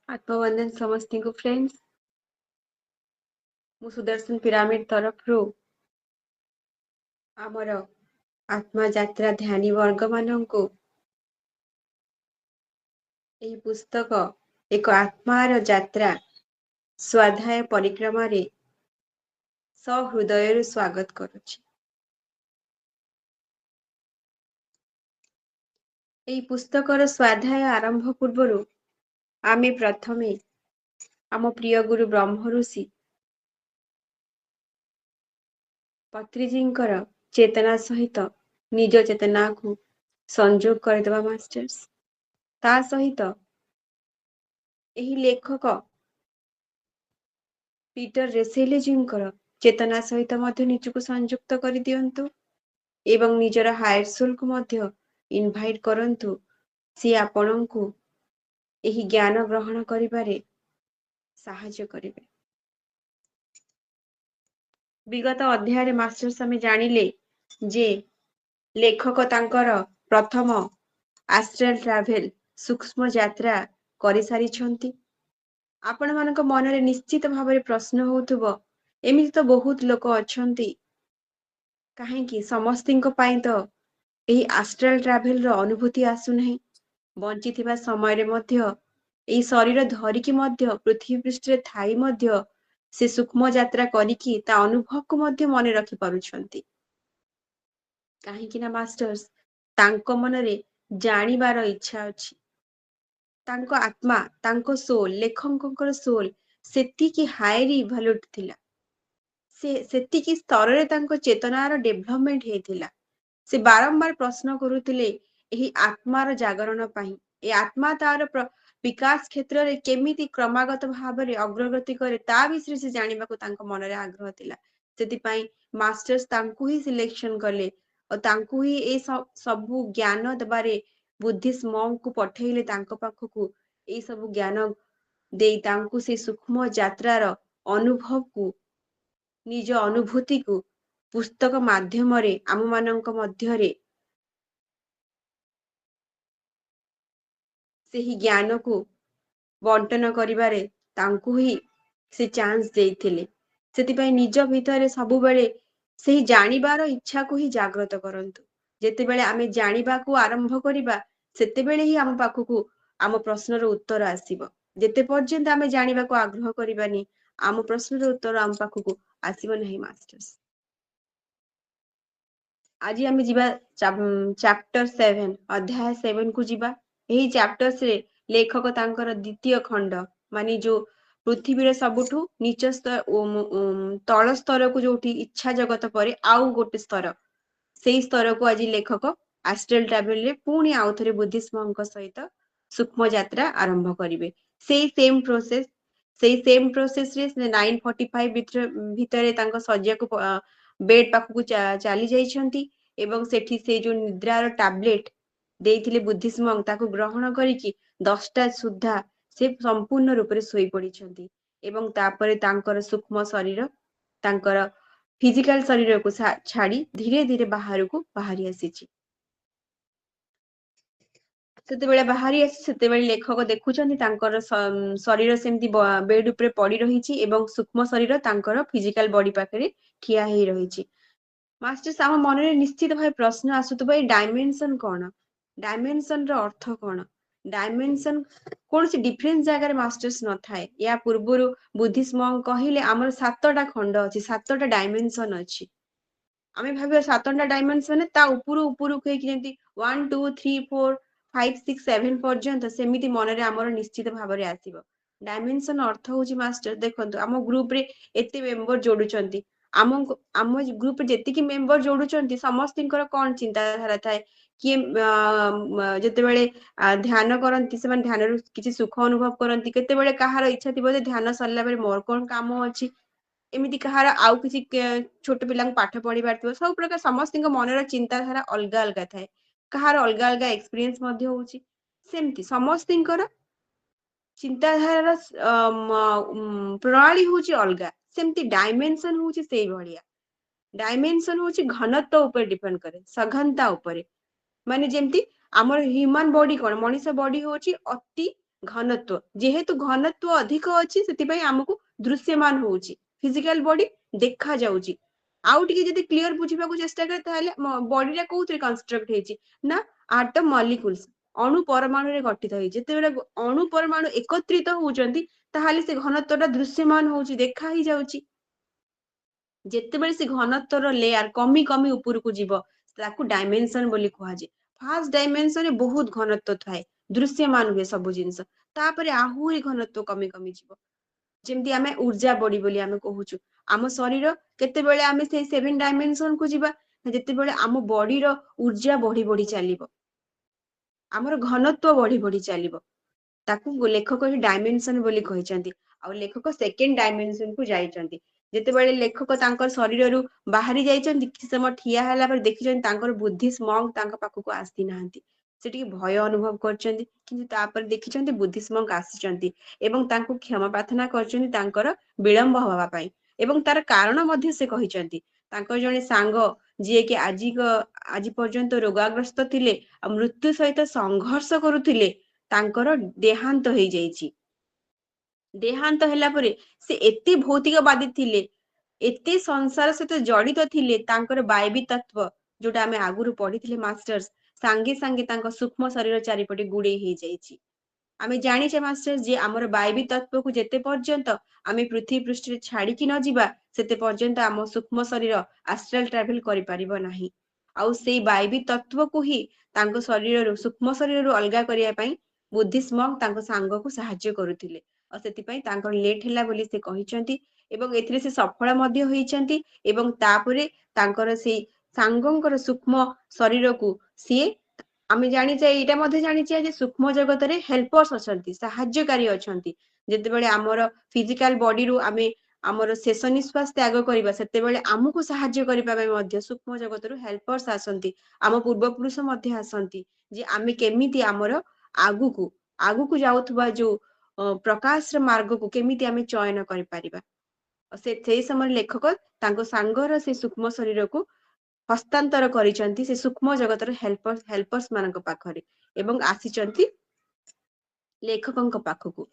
आत्मवंदन समस्त को फ्रेंड्स मु सुदर्शन पिरामिड तरफ रू आमर आत्मा यात्रा ध्यानी वर्ग मानक एही पुस्तक एक आत्मार यात्रा स्वाध्याय परिक्रमा रे सहृदय स्वागत करुछि। एही पुस्तकर स्वाध्याय आरंभ पूर्वरु आमे प्रथमे आम प्रिय गुरु ब्रह्म ऋषि पत्रिजींकर चेतना सहित निज चेतना को संजोग करदेवा मास्टर्स ता सहित एही लेखक पीटर रेसेलेजींकर चेतना सहित मध्य निजको संयुक्त कर दियंतु एवं निजर हायर सोल को मध्य इनवाइट करंतु सी आपणंकु एही ज्ञान ग्रहण करिबारे साहाय्य करिवे। विगत अध्याय रे मास्टर्स हमें जानिले जे लेखक तांकर प्रथम आस्ट्रल ट्रैवल सूक्ष्म यात्रा करि सारी छंती। आपण मानक मन रे निश्चित भाव प्रश्न होउथबो एमिति तो बहुत लोक अछंती काहेकि समस्तिंक पाई तो एही आस्ट्रल ट्रैवल रो अनुभूति आसु नहीं बंचिथिबा समय रे मध्य एही शरीर धरिकी मध्य पृथ्वी पृष्ठ रे थाई मध्य से सूक्ष्म यात्रा करिकी ता अनुभव को मध्य मन रखि पारुछंती काहेकि ना मास्टर्स तांको मन रे जानिबार इच्छा अछि। तांको आत्मा तांको सोल लेखकଙ୍କର सोल सेतिकी हाईली इभाल्यूट थिला से सेतिकी स्तर रे तांको चेतनार डेभलपमेंट हेथिला। से बारंबार प्रश्न करुथिले एही आत्मार जागरण पई ए आत्मा तार विकास क्षेत्र रे केमिति क्रमागत भाव रे अग्रगति करे ता विषय से जानिबाको तांको मन रे आग्रह थिला। सेति पई मास्टर्स तांको ही सिलेक्शन कले और तांको ही ए सबु ज्ञान दबारे बुद्धिस्ट मॉन्क को पठेइले तांको पाखकु ए सबु ज्ञान देई तांको से सूक्ष्म यात्रार अनुभव को निज अनुभूति को पुस्तक माध्यम रे आम मानक मध्य रे सेही ज्ञान को बंटन करिबारे तांको ही से चांस देइथिले। सेति पई निज भितरे सबु बेले सेही जानिबार इच्छा को ही जागृत करंतु जेते बेले आमे जानिबा को आरंभ करिबा सेते बेले ही आम पाखकु आम प्रश्नर उत्तर आसीबो जेते पर्यंत आमे जानिबा को आग्रह करिबानी आम प्रश्नर उत्तर आम पाखकु आसीबो नहीं मास्टर्स। आज आमे जिबा चैप्टर 7 अध्याय 7 को जिबा एही चैप्टर्स रे लेखक तांकर द्वितीय खंड माने जो पृथ्वी सबुठू नीच स्तर तल स्तर को जोठी इच्छा जगत परे आउ गोटे स्तर सेही स्तर को आज लेखक आस्ट्रल ट्रैवल रे पुणी आउ थरे बुद्धिस्मଙ୍କ सहित सूक्ष्म यात्रा आरंभ करिवे। सेम प्रोसेस रे 9:45 भितरे तांको सज्जा को बेड पाखु चली जाइछंती एवं सेठी से जो निद्रार टैबलेट देइथिले बुद्धिस्म ताको ग्रहण करिकी 10टा सुद्धा से संपूर्ण रूप रे सोई पडिछंती एवं तापरे तांकर सूक्ष्म शरीर तांकर फिजिकल शरीर को छाड़ी धीरे धीरे बाहर को बाहरी आसीची। सेते बेले बाहरी आसी सेते बेले लेखक देखुचंती तांकर शरीर सेमती बेड ऊपर पड़ी रहिची एवं सूक्ष्म शरीर तांकर फिजिकल बॉडी पाखरे ठिया हेई रहिची। मास्टर्स आम मन रे निश्चित भाव प्रश्न आसुतबा ए डायमेंशन कोन डायमेंशन रो अर्थ कोन डायमेंशन कौन सी डिफरेंस जगह मास्टर्स न थाए या पूर्वरु बुद्धिस्म कहिले आमर 7टा खंड अछि 7टा डायमेंशन अछि आमे भाबे 7टा डायमेंशन ता उपरु उपरु कहि कि जेंती 1 2 3 4 5 6 7 पर्यंत सेमिति मन रे आमर निश्चित भाव रे आसीबो। डायमेंशन अर्थ होची मास्टर देखंतु आम ग्रुप रे एते मेंबर जोडुचंती आम ग्रुप रे जेतिकी मेंबर जोडुचंती समस्तिंकर कोन चिंताधारा थाए कि जेते बेले ध्यान करंती से ध्यान किसी सुख अनुभव करंती केते बेले कहार इच्छा थिबो जे ध्यान सरला बेले मोर कोन काम अछि एमिति कहार आउ किसी छोट पिलांग पाठ पढी बारथिबो सब प्रकार समस्तिंक मनर चिंताधारा अलगा अलगा थाए कहार अलगा अलगा एक्सपीरियंस मध्ये होउची सेमती समस्तिंकर चिंताधारा प्रणाली होची अलगा सेमती डायमेंशन होची सेई भलिया डायमेंशन होची घनत्व ऊपर डिपेंड करे सघनता ऊपर माने जेमती आमर ह्यूमन बॉडी कोन मनुष्य बॉडी होची अति घनत्व जेहेतु घनत्व अधिक अछि सेति आमको दृश्यमान होउची फिजिकल बॉडी देखा जाउची आउ टिके जदि क्लियर बुझिबा को चेष्टा करे ताले बॉडी रा कोउतरे कंस्ट्रक्ट हेची ना आटम मॉलिक्यूल्स अणु परमाणु रे गठित होई जेते बेले अणु परमाणु एकत्रित होउचंती ताहाले से घनत्वटा दृश्यमान होउची देखा ही जाउची जेते बेले से घनत्वर लेयर कमी कमी ऊपर को जीव ताकू डायमेंशन बोली कुहा जे फर्स्ट डायमेंशन रे बहुत घनत्व थाए दृश्यमान हुए सब जिंस तापरे आहुरी घनत्व कमी कमी जीव जेमती आमे ऊर्जा बॉडी बोली आमे कहूचु आम शरीर केते बेले आमे से 7 डायमेंशन को जीवा जेते बेले आम बॉडी रो ऊर्जा बढ़ी बढ़ी चलीबो हमर घनत्व बढ़ी बढ़ी चलीबो ताकू लेखक ही डायमेंशन बोली कहिसंती आ लेखक सेकंड डायमेंशन को जाइचंती जेते बेले लेखक तांकर शरीर रु बाहरी जाइचंती कि समय ठिया हला पर देखिचंती तांकर बुद्धि स्मंग तांका पाखु को आसी नाहंती सेठी भय अनुभव करचंती किंतु तापर देखिचंती बुद्धि स्मंग आसीचंती एवं तांको क्षमा प्रार्थना करचंती तांकर विलंब हवा पाई एवं तार कारण मध्ये से कहिचंती तांकर जने सांग जे कि आज पर्यंत रोगाग्रस्त थिले मृत्यु सहित संघर्ष करुथिले तांकर देहांत होई जाईची देहांत ହେଲା ପରେ ସେ ଏତେ ଭୌତିକବାଦୀ ଥିଲେ ଏତେ ସଂସାର ସହିତ ଜଡିତ ଥିଲେ ତାଙ୍କର ବାୟବୀ ତତ୍ତ୍ୱ ଯୋଉଟା ଆମେ ଆଗରୁ ପଢିଥିଲେ ମାଷ୍ଟର୍ସ ସାଙ୍ଗେ ସାଙ୍ଗେ ତାଙ୍କ ସୂକ୍ଷ୍ମ ଶରୀର ଚାରିପଟେ ଗୁଡେଇ ହେଇଯାଇଛି ଆମେ ଜାଣିଛେ ମାଷ୍ଟର ଯେ ଆମର ବାୟବୀ ତତ୍ତ୍ୱକୁ ଯେତେ ପର୍ଯ୍ୟନ୍ତ ଆମେ ପୃଥିବୀ ପୃଷ୍ଠରେ ଛାଡିକି ନ ଯିବା ସେତେ ପର୍ଯ୍ୟନ୍ତ ଆମ ସୂକ୍ଷ୍ମ ଶରୀର ଆଷ୍ଟ୍ରାଲ ଟ୍ରାଭେଲ କରିପାରିବ ନାହିଁ ଆଉ ସେଇ ବାୟବୀ ତତ୍ତ୍ୱକୁ ହିଁ ତାଙ୍କ ଶରୀରରୁ ସୂକ୍ଷ୍ମ ଶରୀରରୁ ଅଲଗା କରିବା ପାଇଁ ବୁଦ୍ଧିସ୍ମଗ ତାଙ୍କ ସାଙ୍ଗକୁ ସାହାଯ୍ୟ କରୁଥିଲେ ଆଉ ସେଥିପାଇଁ ତାଙ୍କର ଲେଟ୍ ହେଲା ବୋଲି ସେ କହିଛନ୍ତି ଏବଂ ଏଥିରେ ସେ ସଫଳ ମଧ୍ୟ ହୋଇଛନ୍ତି ଏବଂ ତାପରେ ତାଙ୍କର ସେଇ ସାଙ୍ଗଙ୍କର ସୂକ୍ଷ୍ମ ଶରୀରକୁ ସିଏ ଆମେ ଜାଣିଛେ ଏଇଟା ମଧ୍ୟ ଜାଣିଛେ ଯେ ସୂକ୍ଷ୍ମ ଜଗତରେ ହେଲ୍ପର୍ସ ଅଛନ୍ତି ସାହାଯ୍ୟକାରୀ ଅଛନ୍ତି ଯେତେବେଳେ ଆମର ଫିଜିକାଲ ବଡିରୁ ଆମେ ଆମର ଶେଷ ନିଶ୍ୱାସ ତ୍ୟାଗ କରିବା ସେତେବେଳେ ଆମକୁ ସାହାଯ୍ୟ କରିବା ପାଇଁ ମଧ୍ୟ ସୂକ୍ଷ୍ମ ଜଗତରୁ ହେଲ୍ପର୍ସ ଆସନ୍ତି ଆମ ପୂର୍ବପୁରୁଷ ମଧ୍ୟ ଆସନ୍ତି ଯେ ଆମେ କେମିତି ଆମର ଆଗକୁ ଆଗକୁ ଯାଉଥିବା ଯୋଉ ପ୍ରକାଶର ମାର୍ଗକୁ କେମିତି ଆମେ ଚୟନ କରିପାରିବା ସେଇ ସମୟରେ ଲେଖକ ତାଙ୍କ ସାଙ୍ଗର ସେ ସୂକ୍ଷ୍ମ ଶରୀରକୁ ହସ୍ତାନ୍ତର କରିଛନ୍ତି ସେ ସୂକ୍ଷ୍ମ ଜଗତର ହେଲ୍ପର୍ସ ମାନଙ୍କ ପାଖରେ ଏବଂ ଆସିଛନ୍ତି ଲେଖକଙ୍କ ପାଖକୁ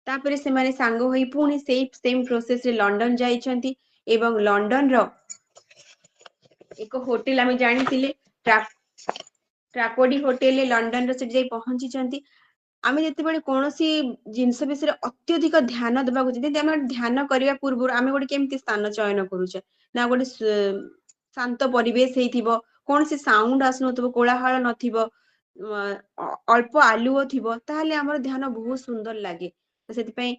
ତାପରେ ସେମାନେ ସାଙ୍ଗ ହୋଇ ପୁଣି ସେଇ ସେମ ପ୍ରୋସେସ ରେ ଲଣ୍ଡନ ଯାଇଛନ୍ତି ଏବଂ ଲଣ୍ଡନର ଏକ ହୋଟେଲ ଆମେ ଜାଣିଥିଲେ ଟ୍ରାପୋଡି ହୋଟେଲ ଲଣ୍ଡନର ସେଠି ଯାଇ ପହଞ୍ଚିଛନ୍ତି ଆମେ ଯେତେବେଳେ କୌଣସି ଜିନିଷ ବିଷୟରେ ଅତ୍ୟଧିକ ଧ୍ୟାନ ଦେବାକୁ ଯଦି ଆମେ ଧ୍ୟାନ କରିବା ପୂର୍ବରୁ ଆମେ ଗୋଟେ କେମିତି ସ୍ଥାନ ଚୟନ କରୁଛେ ନା ଗୋଟେ ଶାନ୍ତ ପରିବେଶ ହେଇଥିବ କୌଣସି ସାଉଣ୍ଡ ଆସୁନଥିବ କୋଳାହଳ ନଥିବ ଅଳ୍ପ ଆଲୁଅ ଥିବ ତାହେଲେ ଆମର ଧ୍ୟାନ ବହୁତ ସୁନ୍ଦର ଲାଗେ ସେଥିପାଇଁ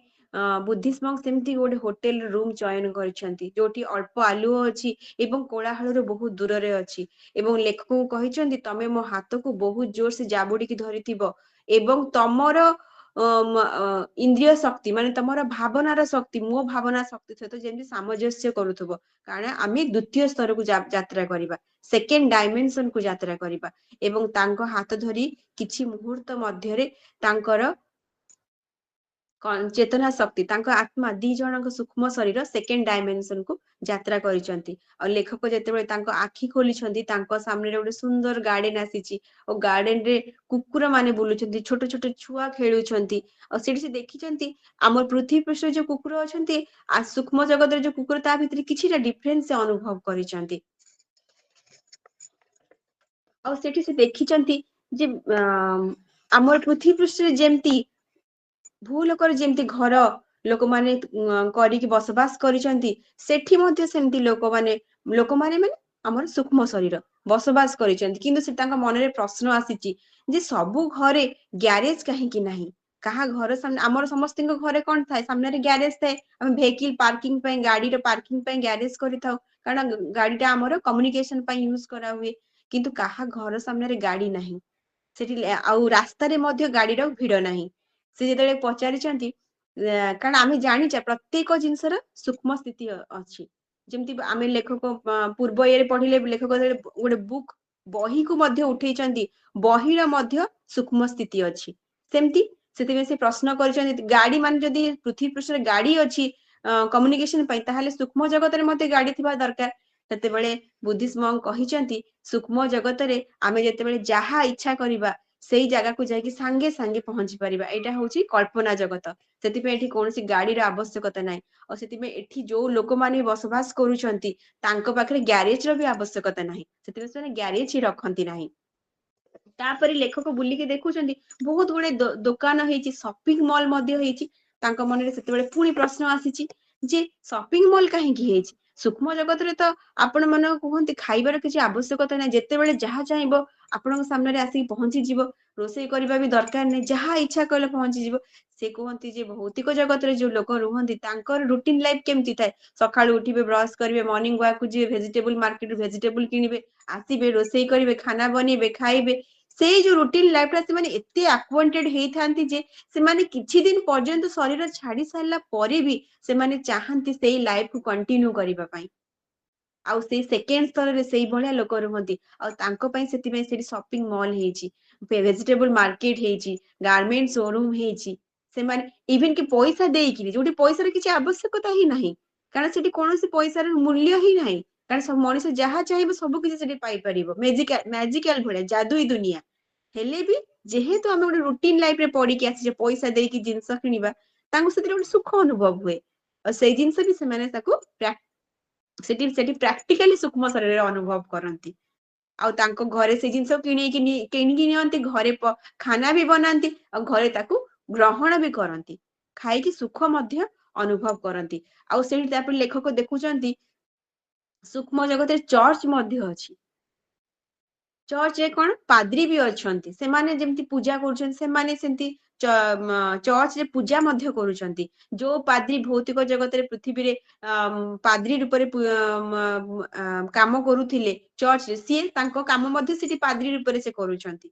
ବୁଦ୍ଧିଷ୍ମକ ସେମିତି ଗୋଟେ ହୋଟେଲ ରୁମ ଚୟନ କରିଛନ୍ତି ଯୋଉଠି ଅଳ୍ପ ଆଲୁଅ ଅଛି ଏବଂ କୋଳାହଳରୁ ବହୁତ ଦୂରରେ ଅଛି ଏବଂ ଲେଖକଙ୍କୁ କହିଛନ୍ତି ତମେ ମୋ ହାତକୁ ବହୁତ ଜୋର ସେ ଜାବୁଡିକି ଧରିଥିବ ଏବଂ ତମର ଇନ୍ଦ୍ରିୟ ଶକ୍ତି ମାନେ ତମର ଭାବନାର ଶକ୍ତି ମୋ ଭାବନା ଶକ୍ତି ସହିତ ଯେମିତି ସାମଞ୍ଜସ୍ୟ କରୁଥିବ କାରଣ ଆମେ ଦ୍ଵିତୀୟ ସ୍ତରକୁ ଯାତ୍ରା କରିବା ସେକେଣ୍ଡ ଡାଇମେନସନ କୁ ଯାତ୍ରା କରିବା ଏବଂ ତାଙ୍କ ହାତ ଧରି କିଛି ମୁହୂର୍ତ୍ତ ମଧ୍ୟରେ ତାଙ୍କର ଚେତନା ଶକ୍ତି ତାଙ୍କ ଆତ୍ମା ଦି ଜଣଙ୍କ ସୂକ୍ଷ୍ମ ଶରୀର ସେକେଣ୍ଡ ଡାଇମେନସନ କୁ ଯାତ୍ରା କରିଛନ୍ତି ଆଉ ଲେଖକ ଯେତେବେଳେ ତାଙ୍କ ଆଖି ଖୋଲିଛନ୍ତି ତାଙ୍କ ସାମ୍ନାରେ ଗୋଟେ ସୁନ୍ଦର ଗାର୍ଡେନ ଆସିଛି ଆଉ ଗାର୍ଡେନ ରେ କୁକୁର ମାନେ ବୁଲୁଛନ୍ତି ଛୋଟ ଛୋଟ ଛୁଆ ଖେଳୁଛନ୍ତି ଆଉ ସେଠି ସେ ଦେଖିଛନ୍ତି ଆମର ପୃଥିବୀ ପୃଷ୍ଠରେ ଯୋଉ କୁକୁର ଅଛନ୍ତି ଆଉ ସୂକ୍ଷ୍ମ ଜଗତରେ ଯୋଉ କୁକୁର ତା ଭିତରେ କିଛିଟା ଡିଫରେନ୍ସ ସେ ଅନୁଭବ କରିଛନ୍ତି ଆଉ ସେଠି ସେ ଦେଖିଛନ୍ତି ଯେ ଆମର ପୃଥିବୀ ପୃଷ୍ଠରେ ଯେମିତି ଭୂଲୋକରେ ଯେମିତି ଘର ଲୋକମାନେ କରିକି ବସବାସ କରିଛନ୍ତି ସେଠି ମଧ୍ୟ ସେମିତି ଲୋକମାନେ ମାନେ ଆମର ସୂକ୍ଷ୍ମ ଶରୀର ବସବାସ କରିଛନ୍ତି କିନ୍ତୁ ସେ ତାଙ୍କ ମନରେ ପ୍ରଶ୍ନ ଆସିଛି ଯେ ସବୁ ଘରେ ଗ୍ୟାରେଜ କାହିଁକି ନାହିଁ କାହା ଘର ସାମ୍ନା ଆମର ସମସ୍ତଙ୍କ ଘରେ କଣ ଥାଏ ସାମ୍ନାରେ ଗ୍ୟାରେଜ ଥାଏ ଆମେ ଭେହିକିଲ ପାର୍କିଂ ପାଇଁ ଗାଡିର ପାର୍କିଂ ପାଇଁ ଗ୍ୟାରେଜ କରିଥାଉ କାରଣ ଗାଡିଟା ଆମର କମ୍ୟୁନିକେସନ ପାଇଁ ୟୁଜ କରା ହୁଏ କିନ୍ତୁ କାହା ଘର ସାମ୍ନାରେ ଗାଡି ନାହିଁ ସେଠି ଆଉ ରାସ୍ତାରେ ମଧ୍ୟ ଗାଡିର ଭିଡ ନାହିଁ ସେ ଯେତେବେଳେ ପଚାରିଛନ୍ତି କାରଣ ଆମେ ଜାଣିଛେ ପ୍ରତ୍ୟେକ ଜିନିଷର ସୂକ୍ଷ୍ମ ସ୍ଥିତି ଅଛି ଯେମିତି ଆମେ ଲେଖକ ପୂର୍ବ ଇଏରେ ପଢିଲେ ଲେଖକ ଗୋଟେ ବୁକ୍ ବହିକୁ ମଧ୍ୟ ଉଠେଇଛନ୍ତି ବହିର ମଧ୍ୟ ସୂକ୍ଷ୍ମ ସ୍ଥିତି ଅଛି ସେମିତି ସେଥିପାଇଁ ସେ ପ୍ରଶ୍ନ କରିଛନ୍ତି ଗାଡି ମାନେ ଯଦି ପୃଥିବୀ ପୃଷ୍ଠରେ ଗାଡି ଅଛି କମ୍ୟୁନିକେସନ ପାଇଁ ତାହେଲେ ସୂକ୍ଷ୍ମ ଜଗତରେ ମଧ୍ୟ ଗାଡି ଥିବା ଦରକାର ସେତେବେଳେ ବୁଦ୍ଧିଷ୍ମ କହିଛନ୍ତି ସୂକ୍ଷ୍ମ ଜଗତରେ ଆମେ ଯେତେବେଳେ ଯାହା ଇଚ୍ଛା କରିବା ସେଇ ଜାଗାକୁ ଯାଇକି ସାଙ୍ଗେ ସାଙ୍ଗେ ପହଞ୍ଚି ପାରିବା। ଏଇଟା ହଉଛି କଳ୍ପନା ଜଗତ। ସେଥିପାଇଁ ଏଠି କୌଣସି ଗାଡିର ଆବଶ୍ୟକତା ନାହିଁ। ଆଉ ସେଥିପାଇଁ ଏଠି ଯୋଉ ଲୋକମାନେ ବସବାସ କରୁଛନ୍ତି ତାଙ୍କ ପାଖରେ ଗ୍ୟାରେଜ ର ବି ଆବଶ୍ୟକତା ନାହିଁ। ସେଥିପାଇଁ ସେମାନେ ଗ୍ୟାରେଜ ହିଁ ରଖନ୍ତି ନାହିଁ। ତାପରେ ଲେଖକ ବୁଲିକି ଦେଖୁଛନ୍ତି ବହୁତ ଗୁଡେ ଦୋକାନ ହେଇଛି, ସପିଂ ମଲ୍ ମଧ୍ୟ ହେଇଛି। ତାଙ୍କ ମନରେ ସେତେବେଳେ ପୁଣି ପ୍ରଶ୍ନ ଆସିଛି ଯେ ସପିଂ ମଲ୍ କାହିଁକି ହେଇଛି? ସୂକ୍ଷ୍ମ ଜଗତରେ ତ ଆପଣ ମାନଙ୍କୁ କୁହନ୍ତି ଖାଇବାର କିଛି ଆବଶ୍ୟକତା ନାହିଁ, ଯେତେବେଳେ ଯାହା ଚାହିଁବ ଆପଣଙ୍କ ସାମ୍ନାରେ ଆସିକି ପହଞ୍ଚିଯିବ। ରୋଷେଇ କରିବା ବି ଦରକାର ନାହିଁ, ଯାହା ଇଚ୍ଛା କଲେ ପହଞ୍ଚିଯିବ। ସେ କୁହନ୍ତି ଯେ ଭୌତିକ ଜଗତରେ ଯୋଉ ଲୋକ ରୁହନ୍ତି ତାଙ୍କର ରୁଟିନ ଲାଇଫ କେମିତି ଥାଏ? ସକାଳୁ ଉଠିବେ, ବ୍ରଶ କରିବେ, ମର୍ଣ୍ଣିଂ ୱାକ୍ କୁ ଯିବେ, ଭେଜିଟେବୁଲ ମାର୍କେଟରୁ ଭେଜିଟେବୁଲ କିଣିବେ, ଆସିବେ, ରୋଷେଇ କରିବେ, ଖାନା ବନେଇବେ, ଖାଇବେ। ସେଇ ଯୋଉ ରୁଟିନ ଲାଇଫ ଟା ସେମାନେ ଏତେ ଆକ୍ୱାଣ୍ଟେଡ ହେଇଥାନ୍ତି ଯେ ସେମାନେ କିଛି ଦିନ ପର୍ଯ୍ୟନ୍ତ ଶରୀର ଛାଡି ସାରିଲା ପରେ ବି ସେମାନେ ଚାହାନ୍ତି ସେଇ ଲାଇଫ କୁ କଣ୍ଟିନ୍ୟୁ କରିବା ପାଇଁ। ଆଉ ସେଇ ସେକେଣ୍ଡ ସ୍ତରରେ ସେଇ ଭଳିଆ ଲୋକ ରୁହନ୍ତି। ଆଉ ତାଙ୍କ ପାଇଁ ସେଥିପାଇଁ ସେଠି ସପିଂ ମଲ୍ ହେଇଛି, ଭେଜିଟେବୁଲ ମାର୍କେଟ ହେଇଛି, ଗାର୍ମେଣ୍ଟ ସୋରୁମ ହେଇଛି। ସେମାନେ ଇଭେନ କି ପଇସା ଦେଇକିରି, ଯୋଉଠି ପଇସାର କିଛି ଆବଶ୍ୟକତା ହିଁ ନାହିଁ, କାରଣ ସେଠି କୌଣସି ପଇସାର ମୂଲ୍ୟ ହିଁ ନାହିଁ। କାରଣ ମଣିଷ ଯାହା ଚାହିଁବ ସବୁ କିଛି ସେଠି ପାଇପାରିବ। ମ୍ୟାଜିକାଲ ଭଳିଆ ଯାଦୁଇ ଦୁନିଆ। ହେଲେ ବି ଯେହେତୁ ଆମେ ଗୋଟେ ରୁଟିନ ଲାଇଫ ରେ ପଢିକି ଆସିଛେ ପଇସା ଦେଇକି ଜିନିଷ କିଣିବା, ତାଙ୍କୁ ସେଥିରେ ଗୋଟେ ସୁଖ ଅନୁଭବ ହୁଏ। ଆଉ ସେଇ ଜିନିଷ ବି ସେମାନେ ତାକୁ ସେଠି ପ୍ରାକ୍ଟିକାଲି ସୂକ୍ଷ୍ମ ଶରୀରରେ ଅନୁଭବ କରନ୍ତି। ଆଉ ତାଙ୍କ ଘରେ ସେଇ ଜିନିଷ କିଣିକି ନିଅନ୍ତି, ଘରେ ଖାନା ବି ବନାନ୍ତି, ଆଉ ଘରେ ତାକୁ ଗ୍ରହଣ ବି କରନ୍ତି, ଖାଇକି ସୁଖ ମଧ୍ୟ ଅନୁଭବ କରନ୍ତି। ଆଉ ସେଇଠି ତାପରେ ଲେଖକ ଦେଖୁଛନ୍ତି ସୂକ୍ଷ୍ମ ଜଗତରେ ଚର୍ଚ୍ଚ ମଧ୍ୟ ଅଛି। ଚର୍ଚ୍ଚରେ କଣ ପାଦ୍ରୀ ବି ଅଛନ୍ତି, ସେମାନେ ଯେମିତି ପୂଜା କରୁଛନ୍ତି ସେମାନେ ସେମିତି ଚର୍ଚ୍ଚରେ ପୂଜା ମଧ୍ୟ କରୁଛନ୍ତି। ଯୋଉ ପାଦ୍ରୀ ଭୌତିକ ଜଗତରେ ପୃଥିବୀରେ ପାଦ୍ରୀ ରୂପରେ କାମ କରୁଥିଲେ ଚର୍ଚ୍ଚରେ, ସିଏ ତାଙ୍କ କାମ ମଧ୍ୟ ସେଠି ପାଦ୍ରୀ ରୂପରେ ସେ କରୁଛନ୍ତି।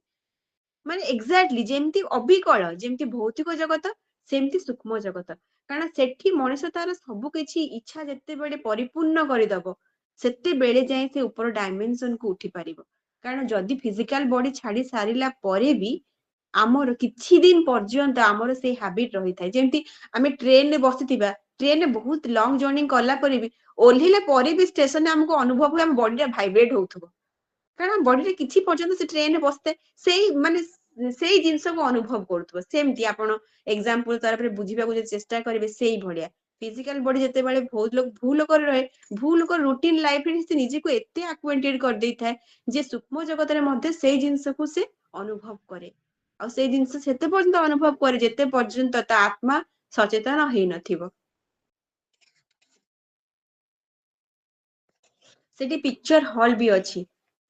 ମାନେ ଏକ୍ଜାକ୍ଟଲି ଯେମିତି ଅବିକଳ, ଯେମିତି ଭୌତିକ ଜଗତ ସେମିତି ସୂକ୍ଷ୍ମ ଜଗତ। କାରଣ ସେଠି ମଣିଷ ତାର ସବୁ କିଛି ଇଚ୍ଛା ଯେତେବେଳେ ପରିପୂର୍ଣ୍ଣ କରିଦବ ସେତେବେଳେ ଯାଇ ସେ ଉପର ଡାଇମେନସନ କୁ ଉଠି ପାରିବ। କାରଣ ଯଦି ଫିଜିକାଲ ବଡି ଛାଡି ସାରିଲା ପରେ ବି ଆମର କିଛି ଦିନ ପର୍ଯ୍ୟନ୍ତ ଆମର ସେଇ ହାବିଟ ରହିଥାଏ। ଯେମିତି ଆମେ ଟ୍ରେନରେ ବସିଥିବା, ଟ୍ରେନରେ ବହୁତ ଲଙ୍ଗ ଜର୍ଣ୍ଣି କଲା ପରେ ବି ଓହ୍ଲେଇଲା ପରେ ବି ଷ୍ଟେସନରେ ଆମକୁ ଅନୁଭବ ହୁଏ ଆମ ବଡିଟା ଭାଇବ୍ରେଟ ହଉଥିବ। କାରଣ ବଡିରେ କିଛି ପର୍ଯ୍ୟନ୍ତ ସେ ଟ୍ରେନରେ ବସିଥାଏ, ସେଇ ମାନେ ସେଇ ଜିନିଷକୁ ଅନୁଭବ କରୁଥିବ। ସେମିତି ଆପଣ ଏକ୍ସାମ୍ପଲ ତରଫରେ ବୁଝିବାକୁ ଯଦି ଚେଷ୍ଟା କରିବେ ସେଇ ଭଳିଆ ଫିଜିକାଲ ବଡି ଯେତେବେଳେ ଭୁଲ କରି ରହେ, ଭୁଲ ରୁଟିନ ଲାଇଫରେ ସେ ନିଜକୁ ଏତେ ଆକ୍ୱାଣ୍ଟେଡ କରିଦେଇଥାଏ ଯେ ସୂକ୍ଷ୍ମ ଜଗତରେ ମଧ୍ୟ ସେଇ ଜିନିଷକୁ ସେ ଅନୁଭବ କରେ। ଆଉ ସେଇ ଜିନିଷ ସେତେ ପର୍ଯ୍ୟନ୍ତ ଅନୁଭବ କରେ ଯେତେ ପର୍ଯ୍ୟନ୍ତ ତା ଆତ୍ମା ସଚେତନ ହେଇନଥିବ। ସେଠି ପିକଚର ହଲ ବି ଅଛି।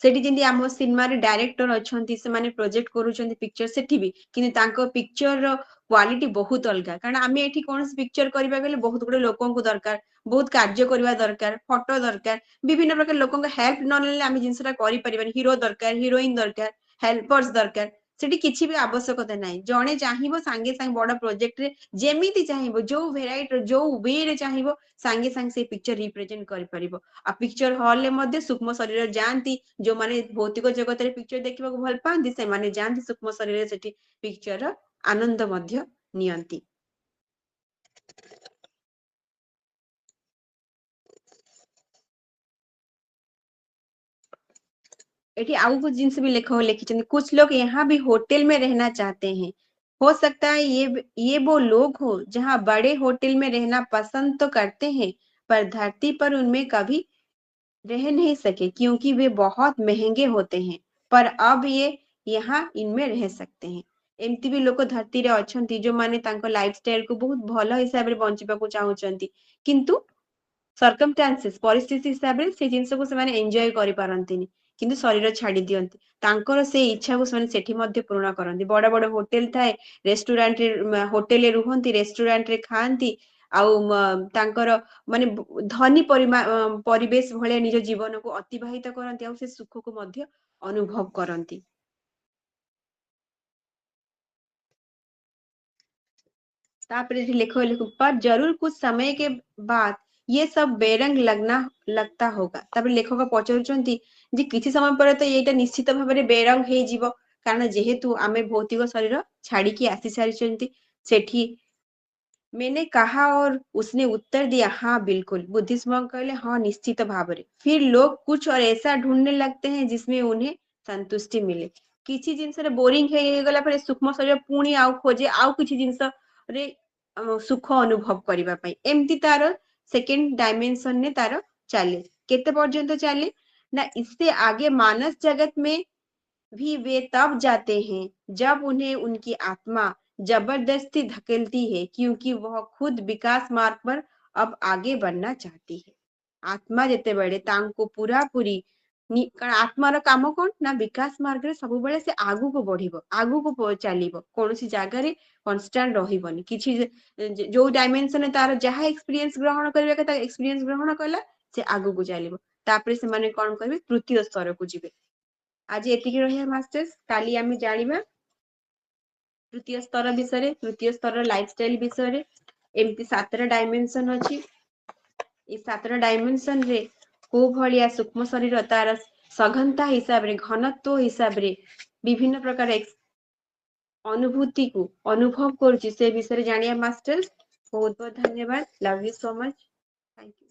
ସେଠି ଯେମିତି ଆମ ସିନେମାରେ ଡାଇରେକ୍ଟର ଅଛନ୍ତି, ସେମାନେ ପ୍ରୋଜେକ୍ଟ କରୁଛନ୍ତି ପିକଚର, ସେଠି ବି କିନ୍ତୁ ତାଙ୍କ ପିକଚର ର କ୍ୱାଲିଟି ବହୁତ ଅଲଗା। କାରଣ ଆମେ ଏଠି କୌଣସି ପିକଚର କରିବାକୁ ଗଲେ ବହୁତ ଗୁଡେ ଲୋକଙ୍କୁ ଦରକାର, ବହୁତ କାର୍ଯ୍ୟ କରିବା ଦରକାର, ଫଟୋ ଦରକାର, ବିଭିନ୍ନ ପ୍ରକାର ଲୋକଙ୍କ ହେଲ୍ପ ନ ନେଲେ ଆମେ ଜିନିଷଟା କରିପାରିବାନି। ହିରୋ ଦରକାର, ହିରୋଇନ ଦରକାର, ହେଲ୍ପର୍ସ ଦରକାର। ସେଠି କିଛି ବି ଆବଶ୍ୟକତା ନାହିଁ। ଜଣେ ଚାହିଁବ ସାଙ୍ଗେ ସାଙ୍ଗେ ବଡ ପ୍ରୋଜେକ୍ଟରେ ଯେମିତି ଚାହିଁବ, ଯୋଉ ଭେରାଇଟିର ଯୋଉ ୱେରେ ଚାହିଁବ ସାଙ୍ଗେ ସାଙ୍ଗେ ସେଇ ପିକଚର ରିପ୍ରେଜେଣ୍ଟ କରିପାରିବ। ଆଉ ପିକଚର ହଲ ରେ ମଧ୍ୟ ସୂକ୍ଷ୍ମ ଶରୀର ଯାଆନ୍ତି, ଯୋଉମାନେ ଭୌତିକ ଜଗତରେ ପିକଚର ଦେଖିବାକୁ ଭଲ ପାଆନ୍ତି ସେମାନେ ଯାଆନ୍ତି ସୂକ୍ଷ୍ମ ଶରୀରରେ ସେଠି ପିକଚର ଆନନ୍ଦ ମଧ୍ୟ ନିଅନ୍ତି। एटी आउ कुछ जिन्स भी लेखक लिखिଛନ୍ତି, कुछ लोग यहाँ भी होटल में रहना चाहते हैं। हो सकता है ये वो लोग हो जहाँ बड़े होटल में रहना पसंद तो करते हैं, पर धरती पर उनमें कभी रह नहीं सके क्योंकि वे बहुत महंगे होते हैं। पर अब ये यहाँ इनमें रह सकते हैं। एमती भी लोक धरती रे अछंती जो माने तांको लाइफस्टाइल को बहुत भलो हिसाब रे बंचिबाकू चाहुचंती, किंतु सरकमस्टांसेस परिस्थिति हिसाब रे से जिंस को से एंजॉय करि पारंतिनी, किंतु शरीर छाड़ी दियंती। तांकर से इच्छा को से सेठी मध्य पूर्ण करंती। बड़ बड़ होटल थाए, रेस्टोरेंट रे होटल रे रुहंती, रेस्टोरेंट रे खांती, आउ तांकर माने धनी परिवेश भले निज जीवन को अतिबाहित करंती, आउ से सुख को मध्य अनुभव करंती। तापरे लिखो पर जरूर कुछ समय के बाद ये सब बेरंग लगता होगा। तापरे लेखक पचारुचंती जे किछि समय पर तो एटा निश्चित भाबरे बेरंग हे जीवो, कारण जेहेतु आमे भौतिक शरीर छाड़ी की आसी सारिचंती सेठी। मैंने कहा और उसने उत्तर दिया हाँ बिल्कुल। बुद्धिस्ट कहले हाँ निश्चित भावरे। फिर लोग कुछ और ऐसा ढूंढने लगते हैं जिसमें उन्हें संतुष्टि मिले। किछि जिंस रे बोरिंग हे गला पर सूक्ष्म शरीर पुणी आउ खोजे आउ किछि जिंस रे सुख अनुभव करबा पई एम्ति तार सेकंड डायमेंशन ने तार चले केते पर्यंत चले ना इससे आगे मानस जगत में भी वे तब जाते हैं जब उन्हें उनकी आत्मा जबरदस्ती धकेलती है क्योंकि वह खुद विकास मार्ग पर अब आगे बढ़ना चाहती है आत्मा जेते बड़े तांको पूरा पूरी कारण आत्मार काम कौन ना विकास मार्ग रे सब बेले से आगु को बढ़िबो आगु को चलिबो कोनोसी जागा रे कांस्टेंट रहिबोनी किछि जो डायमेंशन तार जहा एक्सपीरियंस ग्रहण करबे के एक्सपीरियंस ग्रहण कला से आगु को चलिबो तापरे से माने कोन करबे तृतीय स्तर को जिबे आज एतिकी रहिया मास्टर्स काली आमी जानिबा तृतीय स्तर विषय तृतीय स्तर लाइफस्टाइल विषय एमती सातरा डायमेंशन अछि ए सातरा डायमेंशन रे को भलिया सूक्ष्म शरीर तार सघनता हिसाब रे घनत्व हिसाब रे विभिन्न प्रकार अनुभूति को अनुभव करूची से विषय जानिया मास्टर्स बहुत बहुत धन्यवाद love you so much thank you